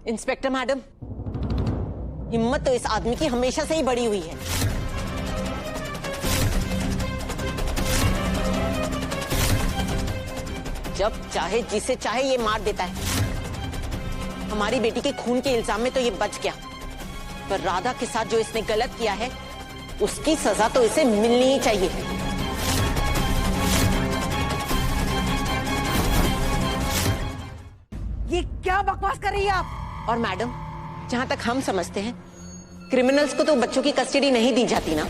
Inspector madam, हिम्मत तो इस आदमी की हमेशा से ही बड़ी हुई है। जब चाहे जिसे चाहे ये मार देता है। हमारी बेटी के खून के इल्जाम में तो ये बच गया, पर राधा के साथ जो इसने गलत किया है उसकी सजा तो इसे मिलनी ही चाहिए। ये क्या बकवास कर रही है आप? और मैडम, जहां तक हम समझते हैं क्रिमिनल्स को तो बच्चों की कस्टडी नहीं दी जाती ना।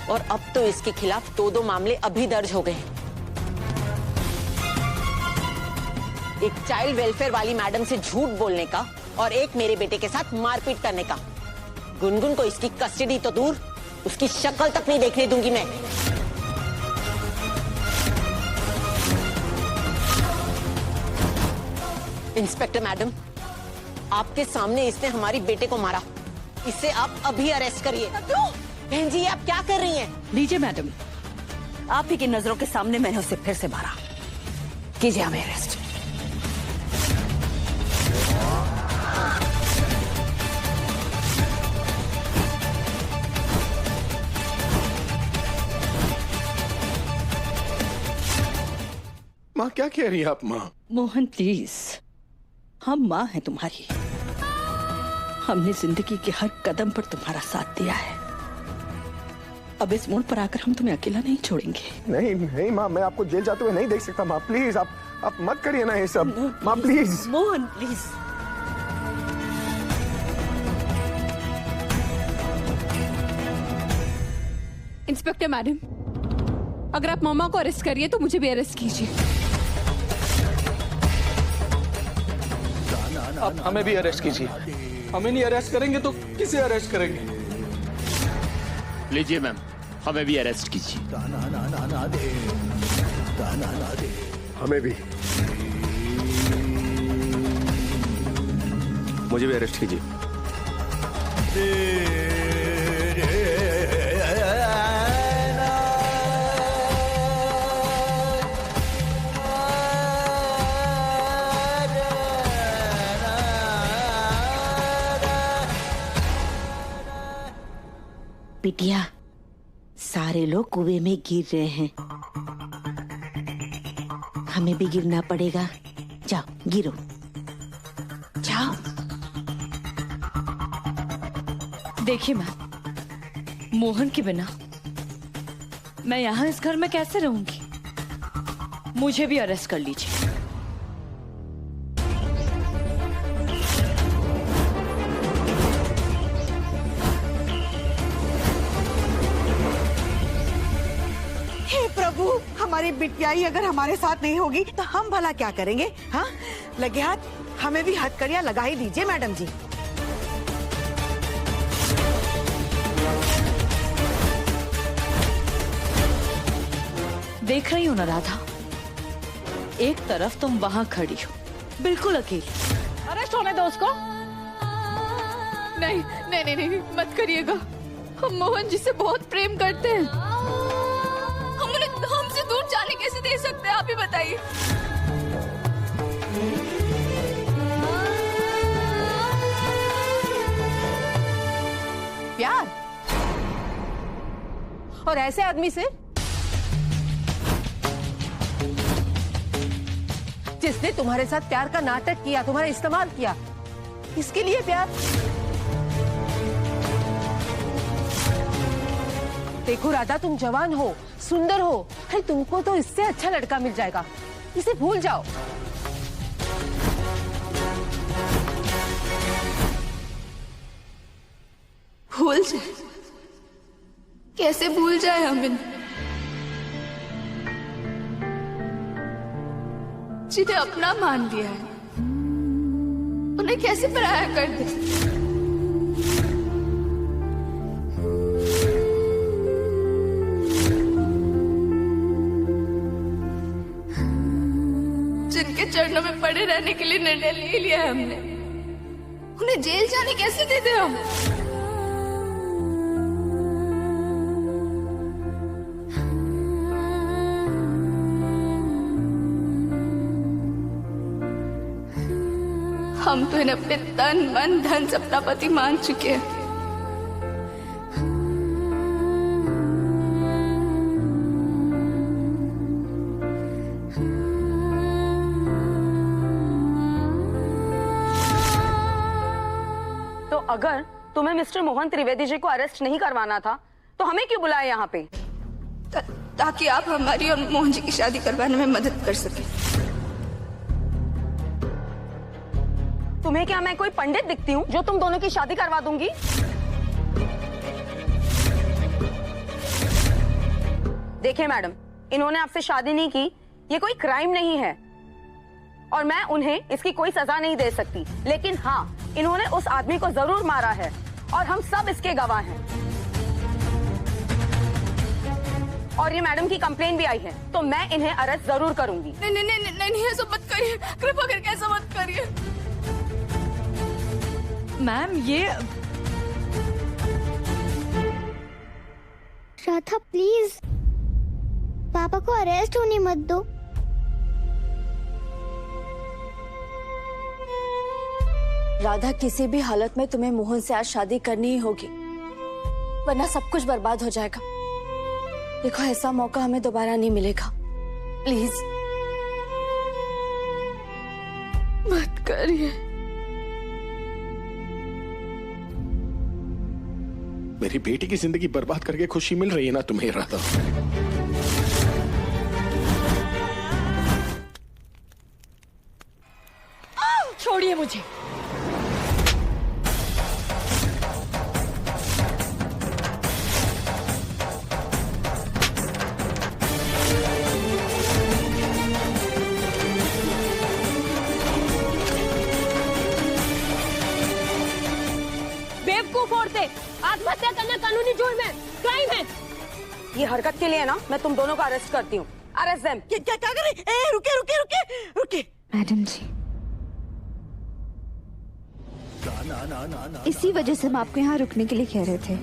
और अब तो इसके खिलाफ 2 मामले अभी दर्ज हो गए हैं। एक चाइल्ड वेलफेयर वाली मैडम से झूठ बोलने का और एक मेरे बेटे के साथ मारपीट करने का। गुनगुन को इसकी कस्टडी तो दूर, उसकी शक्ल तक नहीं देखने दूंगी मैं। इंस्पेक्टर मैडम, आपके सामने इसने हमारी बेटे को मारा। इसे आप अभी अरेस्ट करिए। बहन जी, आप क्या कर रही हैं? लीजिए मैडम, आप ही की नजरों के सामने मैंने उसे फिर से मारा। कीजिए हमें अरेस्ट। माँ, क्या कह रही है आप माँ? मोहन प्लीज, हम माँ हैं तुम्हारी। हमने जिंदगी के हर कदम पर तुम्हारा साथ दिया है। अब इस मोड़ पर आकर हम तुम्हें अकेला नहीं छोड़ेंगे। नहीं नहीं माँ, मैं आपको जेल जाते हुए नहीं देख सकता माँ। प्लीज आप मत करिए ना ये सब माँ, please. Mohan please. Inspector madam, अगर आप मामा को अरेस्ट करिए तो मुझे भी अरेस्ट कीजिए। आप हमें भी अरेस्ट कीजिए। हमें नहीं अरेस्ट करेंगे तो किसे अरेस्ट करेंगे? लीजिए मैम, हमें भी अरेस्ट कीजिए। हमें भी। मुझे भी अरेस्ट कीजिए। बिटिया, सारे लोग कुएं में गिर रहे हैं, हमें भी गिरना पड़ेगा। जाओ गिरो, जाओ। देखिए मैम, मोहन के बिना मैं यहाँ इस घर में कैसे रहूंगी? मुझे भी अरेस्ट कर लीजिए। प्रभु, हमारी बिटिया ही अगर हमारे साथ नहीं होगी तो हम भला क्या करेंगे? हाँ, लगे हाथ हमें भी हथकड़ियां लगा ही दीजिए मैडम जी। देख रही हो ना राधा, एक तरफ तुम वहां खड़ी हो बिल्कुल अकेली। अरेस्ट होने दो उसको। नहीं नहीं नहीं नहीं, मत करिएगा। हम मोहन जी से बहुत प्रेम करते हैं। हम उन्हें हमसे दूर जाने कैसे दे सकते हैं, आप ही बताइए। प्यार? और ऐसे आदमी से जिसने तुम्हारे साथ प्यार का नाटक किया, तुम्हारा इस्तेमाल किया, इसके लिए प्यार? देखो राधा, तुम जवान हो, सुंदर हो, अरे तुमको तो इससे अच्छा लड़का मिल जाएगा। इसे भूल जाओ। भूल जाए? कैसे भूल जाए हम जिन्हें अपना मान लिया है, उन्हें कैसे पराया कर दे? जिनके चरणों में पड़े रहने के लिए निर्णय ले लिया है हमने, उन्हें जेल जाने कैसे दे दे हम? हम तो इन्हें अपने तन मन धन से अपना पति मान चुके हैं। तो अगर तुम्हें मिस्टर मोहन त्रिवेदी जी को अरेस्ट नहीं करवाना था तो हमें क्यों बुलाया यहाँ पे? ताकि आप हमारी और मोहन जी की शादी करवाने में मदद कर सके। तुम्हें क्या मैं कोई पंडित दिखती हूँ जो तुम दोनों की शादी करवा दूंगी? देखिए मैडम, इन्होंने आपसे शादी नहीं की, ये कोई क्राइम नहीं है और मैं उन्हें इसकी कोई सजा नहीं दे सकती, लेकिन हाँ, इन्होंने उस आदमी को जरूर मारा है और हम सब इसके गवाह हैं। और ये मैडम की कंप्लेन भी आई है, तो मैं इन्हें अरेस्ट जरूर करूंगी। नहीं नहीं नहीं नहीं, नहीं ऐसा मत करिए, कृपा करके ऐसा मत करिए। मैम ये राधा प्लीज पापा को अरेस्ट होने मत दो। राधा, किसी भी हालत में तुम्हें मोहन से आज शादी करनी ही होगी, वरना सब कुछ बर्बाद हो जाएगा। देखो, ऐसा मौका हमें दोबारा नहीं मिलेगा, प्लीज मत करिए। मेरी बेटी की जिंदगी बर्बाद करके खुशी मिल रही है ना तुम्हें राधा? छोड़िए मुझे। बेवकूफ औरतें, आत्महत्या करना कानूनी जुर्म है, क्राइम है। ये हरकत के लिए ना मैं तुम दोनों को अरेस्ट करती हूँ। Arrest them. क्या कर रही? रुके रुके रुके रुके। मैडम जी, इसी वजह से हम आपको यहाँ रुकने के लिए कह रहे थे।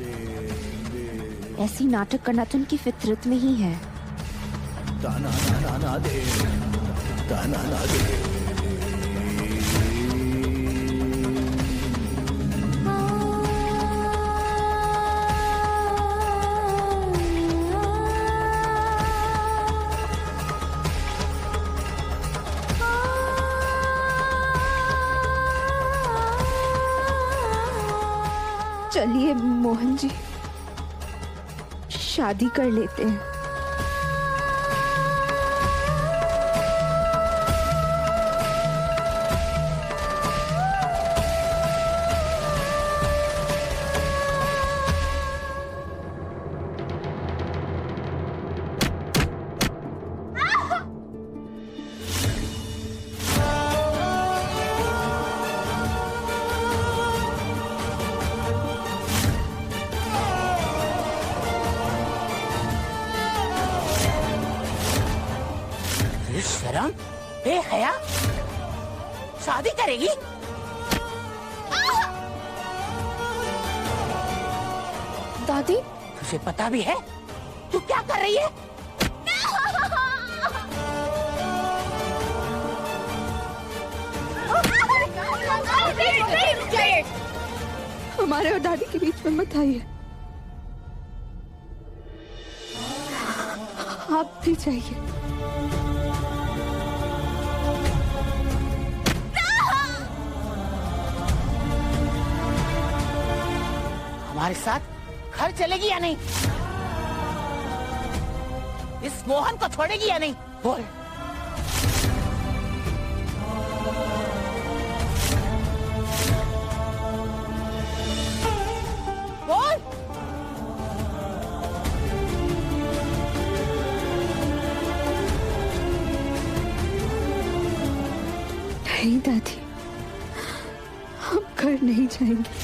ऐसी नाटक करना तो उनकी फितरत में ही है। चलिए मोहन जी, शादी कर लेते हैं। शर्म, ए हया, शादी करेगी? दादी, तुझे पता भी है तू क्या कर रही है? हमारे और दादी के बीच में मत आइए, आप भी चाहिए। हमारे साथ घर चलेगी या नहीं? इस मोहन को छोड़ेगी या नहीं? बोल। बोल। नहीं दादी, हम घर नहीं जाएंगे।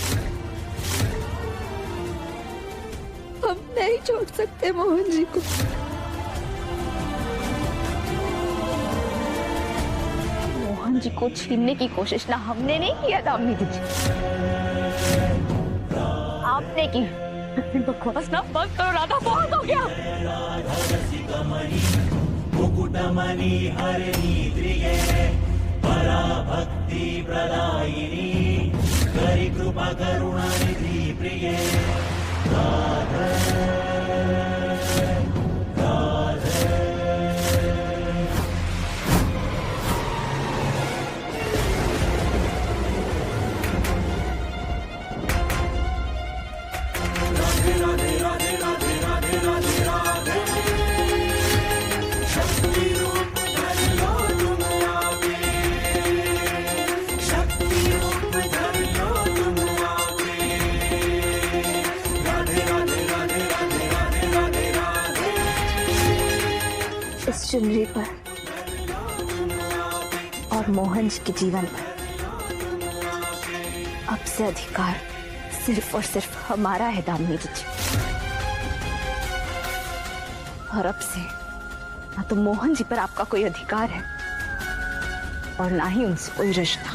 हम नहीं छोड़ सकते मोहन जी को। मोहन जी को छीनने की कोशिश ना हमने नहीं किया था, अम्मी जी, आपने की। बकवास ना बंद करो राधा, बहुत हो गया। मुकुटमणि हर निद्रिये परा भक्ति प्रदायिनी करि कृपा करुणानिधि प्रिये राधे राधे। राधे राधे राधे राधे राधे राधे शक्ति रूप धर लो तुम आगे, शक्ति रूप धर लो तुम आगे। राधे राधे राधे राधे राधे राधे राधे। इस चुनरी पर और मोहन जी के जीवन पर अब से अधिकार सिर्फ और सिर्फ हमारा है दामिनी जी। और अब से ना तो मोहन जी पर आपका कोई अधिकार है और ना ही उनसे कोई रिश्ता।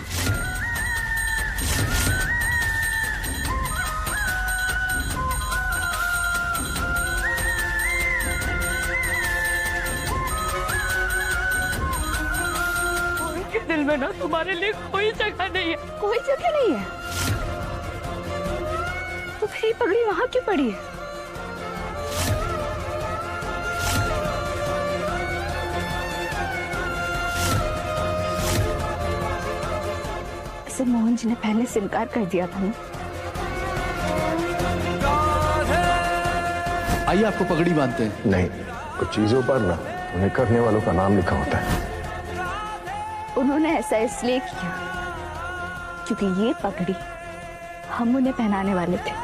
उनके दिल में ना तुम्हारे लिए कोई जगह नहीं है। कोई जगह नहीं है तो फिर ये पगड़ी वहां क्यों पड़ी है? ऐसे मोहन जी ने पहले से इनकार कर दिया था ना। आइए आपको पगड़ी बांधते हैं। नहीं, कुछ चीजों पर ना उन्हें करने वालों का नाम लिखा होता है। उन्होंने ऐसा इसलिए किया क्योंकि ये पगड़ी हम उन्हें पहनाने वाले थे।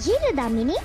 ये लो दामिनी।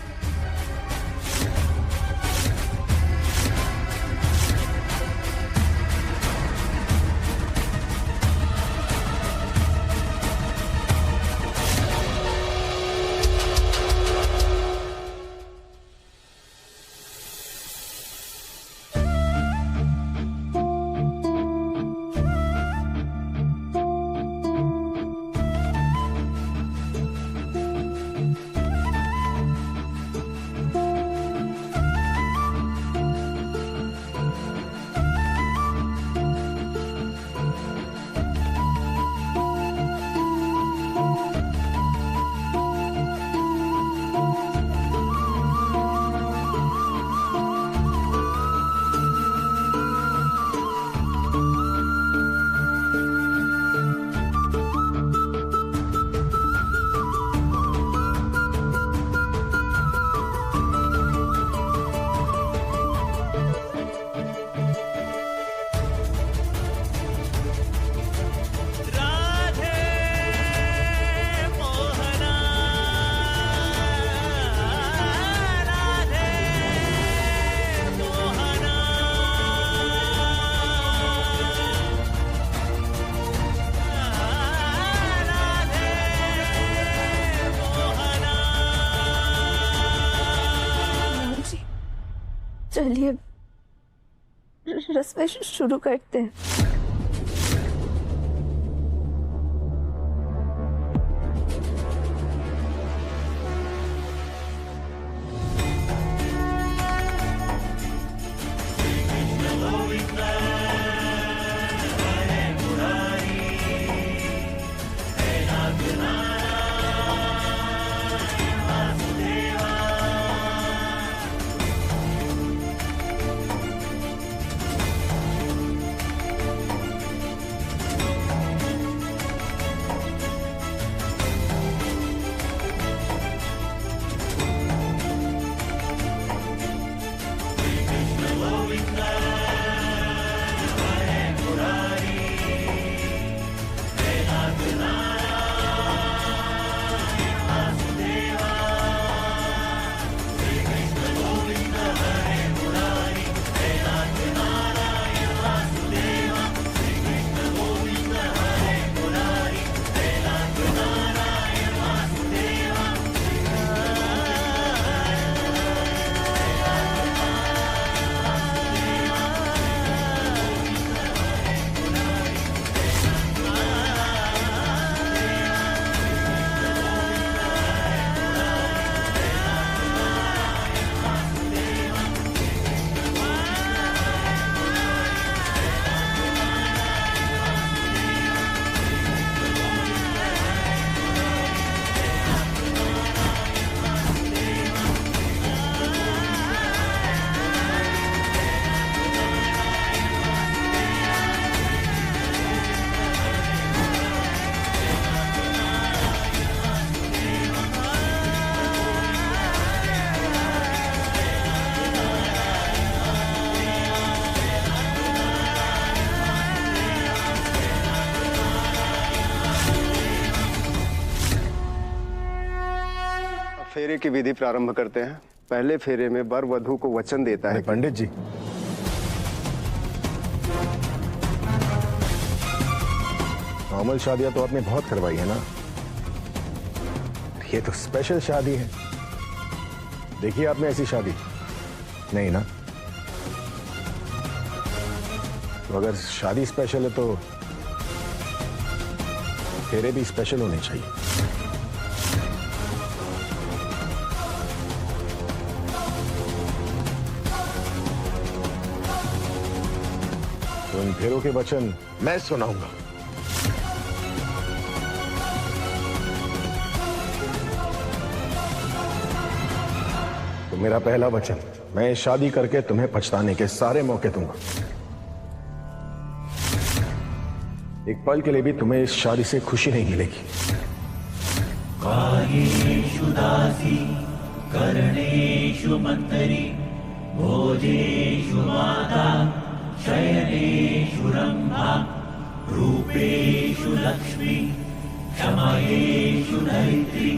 चलिए रस्में शुरू करते हैं। फेरे की विधि प्रारंभ करते हैं। पहले फेरे में वर वधू को वचन देता है। पंडित जी, नॉर्मल शादियां तो आपने बहुत करवाई है ना, ये तो स्पेशल शादी है। देखिए आपने ऐसी शादी नहीं ना, तो अगर शादी स्पेशल है तो फेरे भी स्पेशल होने चाहिए। तो इन फेरों के वचन मैं सुनाऊंगा। तो मेरा पहला वचन, मैं शादी करके तुम्हें पछताने के सारे मौके दूंगा। एक पल के लिए भी तुम्हें इस शादी से खुशी नहीं मिलेगी। कार्येषु दासी करणेषु मंतरी भोजेषु माता शयनेषु रंभा रूपेषु लक्ष्मी क्षमायेषु धरित्री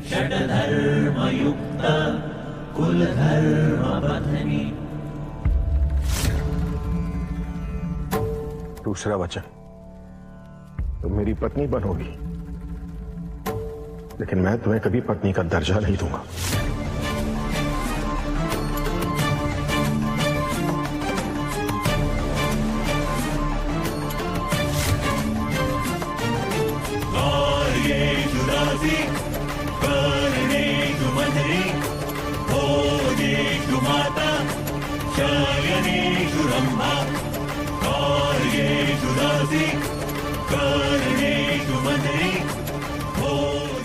षड्धर्मयुक्त कुलधर्म पत्नी। दूसरा वचन, तुम मेरी पत्नी बनोगी, लेकिन मैं तुम्हें कभी पत्नी का दर्जा नहीं दूंगा। कार्येषु दासी करणेषु मंतरी भोजेषु माता शयनेषु रंभा कार्येषु दासी करणेषु मंतरी।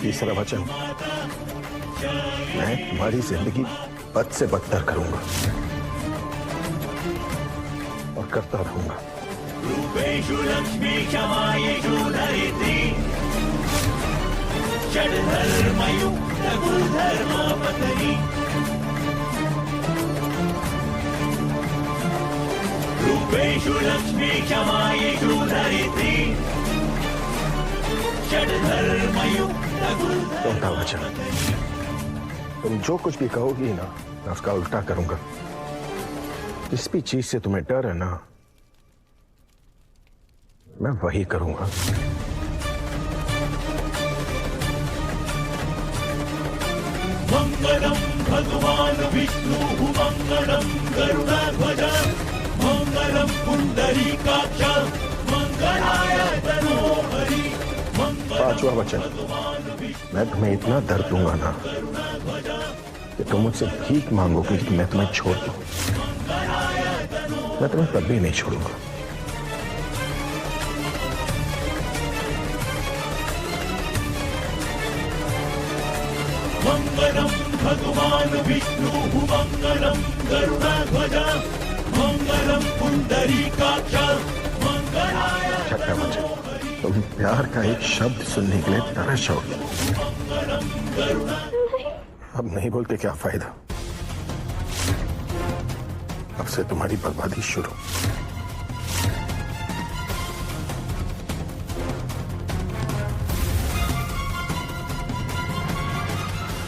तीसरा वचन, मैं तुम्हारी जिंदगी बद से बदतर करूंगा और करता रहूंगा। रूपेषु लक्ष्मी क्षमायेषु धरित्री षड्धर्मयुक्त कुलधर्म पत्नी। रूपेषु लक्ष्मी क्षमायेषु धरित्री षड्धर्मयुक्त चौथा वचन, तुम जो कुछ भी कहोगी ना, मैं उसका उल्टा करूंगा। जिस भी चीज से तुम्हें डर है ना, मैं वही करूंगा। मंगलम भगवान विष्णु मंगलम गरुड़ध्वज मंगलम पुंडरीकाक्ष मंगलाय तनोहरि। पांचवा वचन, मैं तुम्हें इतना दर्द दूंगा ना कि तुम मुझसे भीख मांगोगे कि मैं तुम्हें छोड़ दूं। मैं तुम्हें तब भी नहीं छोड़ूंगा। मंगलम भगवान विष्णु मंगलम गरुड़ध्वज मंगलम पुंडरीकाक्ष मंगलाय। छठा वचन, तुम प्यार का एक शब्द सुनने के लिए तरस जाओगे। अब नहीं बोलते क्या फायदा, अब से तुम्हारी बर्बादी शुरू।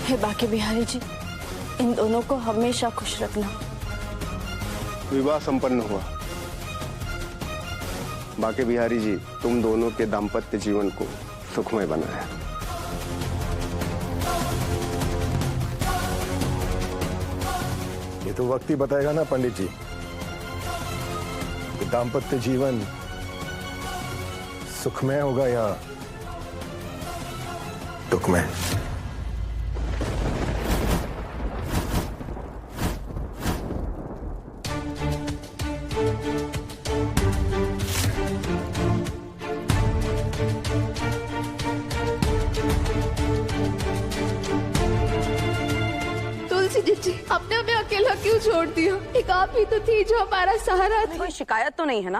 हे बाके बिहारी जी, इन दोनों को हमेशा खुश रखना। विवाह संपन्न हुआ। बाके बिहारी जी, तुम दोनों के दाम्पत्य जीवन को सुखमय बनाया। ये तो वक्त ही बताएगा ना पंडित जी कि दाम्पत्य जीवन सुखमय होगा या दुखमय। आपने हमें अकेला क्यों छोड़ दिया? एक आप ही तो थी जो हमारा सहारा थी। कोई शिकायत तो नहीं है ना?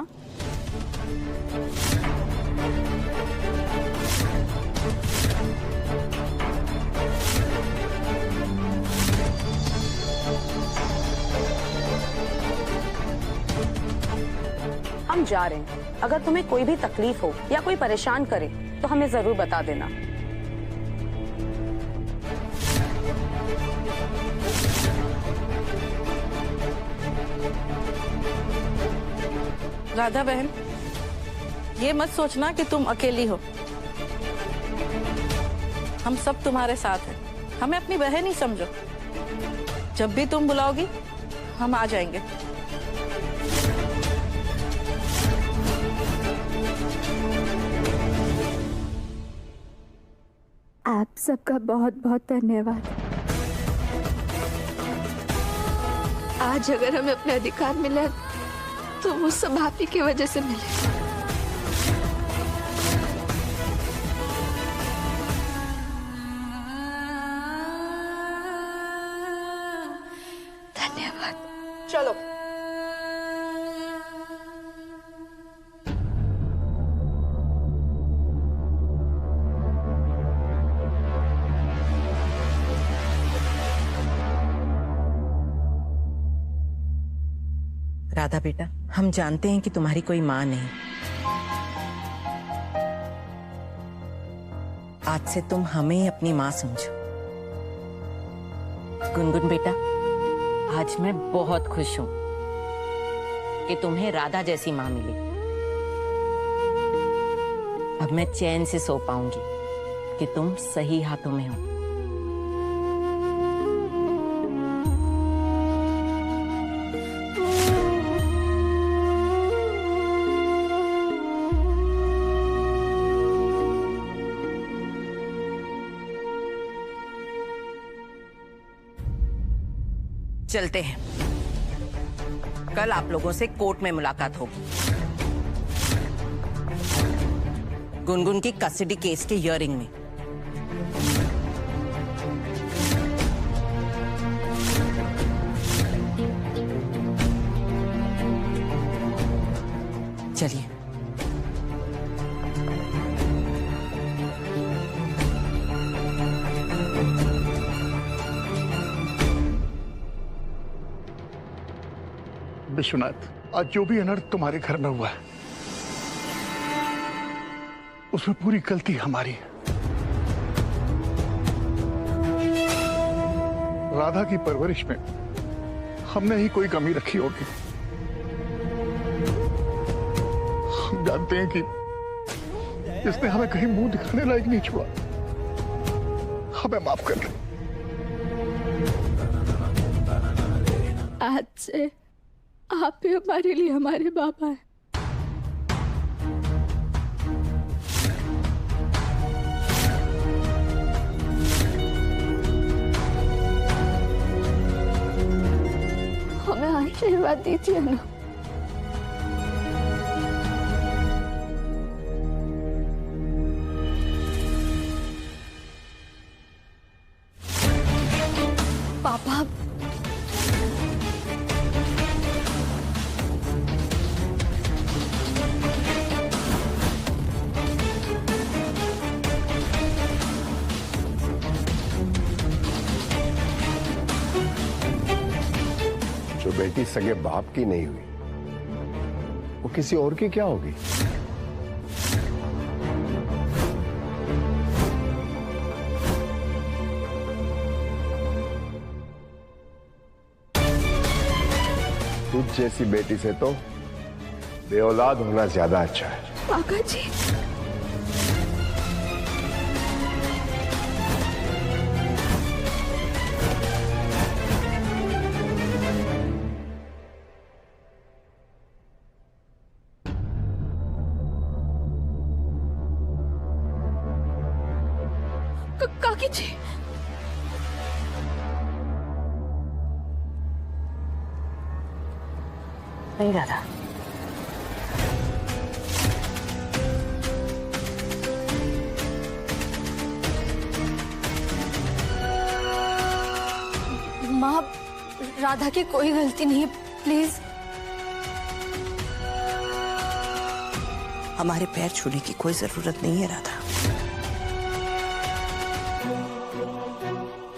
हम जा रहे हैं। अगर तुम्हें कोई भी तकलीफ हो या कोई परेशान करे तो हमें जरूर बता देना। राधा बहन, ये मत सोचना कि तुम अकेली हो। हम सब तुम्हारे साथ हैं। हमें अपनी बहन ही समझो। जब भी तुम बुलाओगी हम आ जाएंगे। आप सबका बहुत बहुत धन्यवाद। आज अगर हमें अपने अधिकार मिले तो वो सब आप ही की वजह से मिले। धन्यवाद। चलो राधा बेटा, हम जानते हैं कि तुम्हारी कोई माँ नहीं। आज से तुम हमें ही अपनी माँ समझो। गुनगुन बेटा, आज मैं बहुत खुश हूं कि तुम्हें राधा जैसी माँ मिली। अब मैं चैन से सो पाऊंगी कि तुम सही हाथों में हो। चलते हैं, कल आप लोगों से कोर्ट में मुलाकात होगी। गुनगुन की कस्टडी केस के हियरिंग में। चलिए। विश्वनाथ, आज जो भी अनर्थ तुम्हारे घर में हुआ है उसमें पूरी गलती हमारी है। राधा की परवरिश में हमने ही कोई कमी रखी होगी। हम जानते हैं कि इसने हमें कहीं मुंह दिखाने लायक नहीं छोड़ा। हमें माफ कर दे। आज से आप ही हमारे लिए हमारे बाबा हैं। हमें आशीर्वाद दीजिए ना। पापा, जो बेटी सगे बाप की नहीं हुई वो किसी और की क्या होगी? तुझ जैसी बेटी से तो बेऔलाद होना ज्यादा अच्छा है। काका जी, काकी जी, नहीं राधा, माँ, राधा की कोई गलती नहीं है, प्लीज। हमारे पैर छूने की कोई जरूरत नहीं है राधा,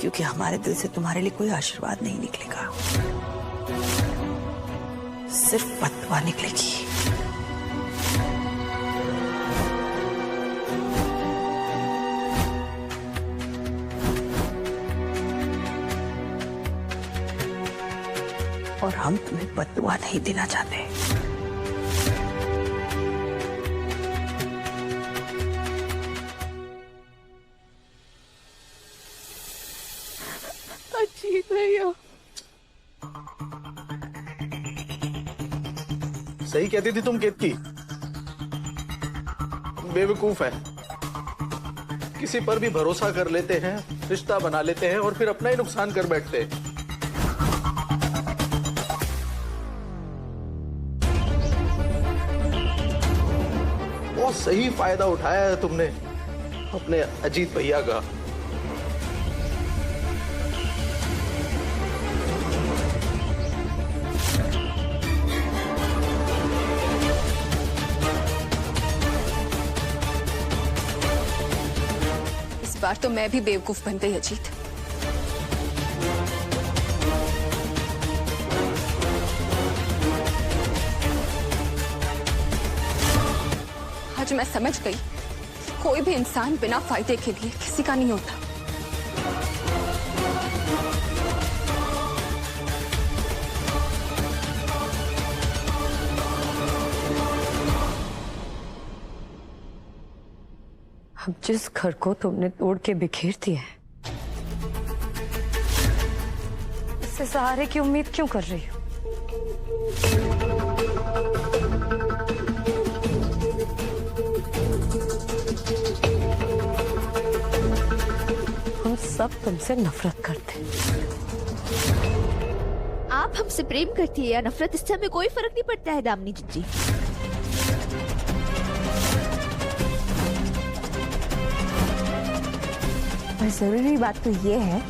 क्योंकि हमारे दिल से तुम्हारे लिए कोई आशीर्वाद नहीं निकलेगा, सिर्फ बददुआ निकलेगी। और हम तुम्हें बददुआ नहीं देना चाहते। सही कहती थी तुम केतकी। बेवकूफ है, किसी पर भी भरोसा कर लेते हैं, रिश्ता बना लेते हैं और फिर अपना ही नुकसान कर बैठते हैं। बहुत सही फायदा उठाया है तुमने अपने अजीत भैया का। इस बार तो मैं भी बेवकूफ बन गई अजीत। आज मैं समझ गई कि कोई भी इंसान बिना फायदे के लिए किसी का नहीं होता। अब जिस घर को तुमने तोड़ के बिखेर दिया है, इससे सहारे की उम्मीद क्यों कर रही हो? हम सब तुमसे नफरत करते हैं। आप हमसे प्रेम करती है या नफरत, इससे हमें कोई फर्क नहीं पड़ता है दामिनी जी। पर जरूरी बात तो ये है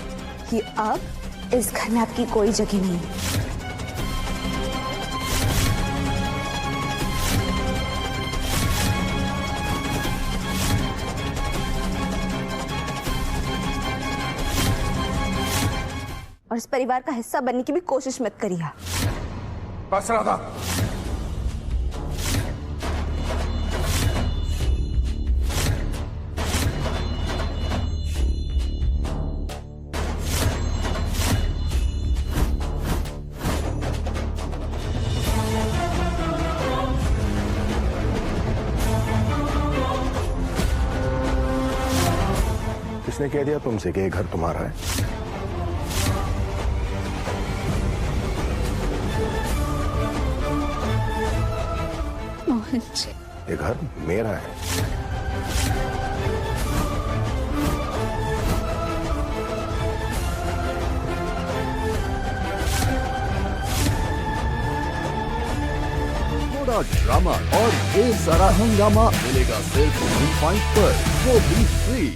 कि अब इस घर में आपकी कोई जगह नहीं है। और इस परिवार का हिस्सा बनने की भी कोशिश मत करिए। बस राधा, किसने कह दिया तुमसे कि ये घर तुम्हारा है? मोहन जी, ये घर मेरा है। थोड़ा ड्रामा और ये सारा हंगामा मिलेगा सिर्फ 1 पॉइंट पर, वो भी फ्री।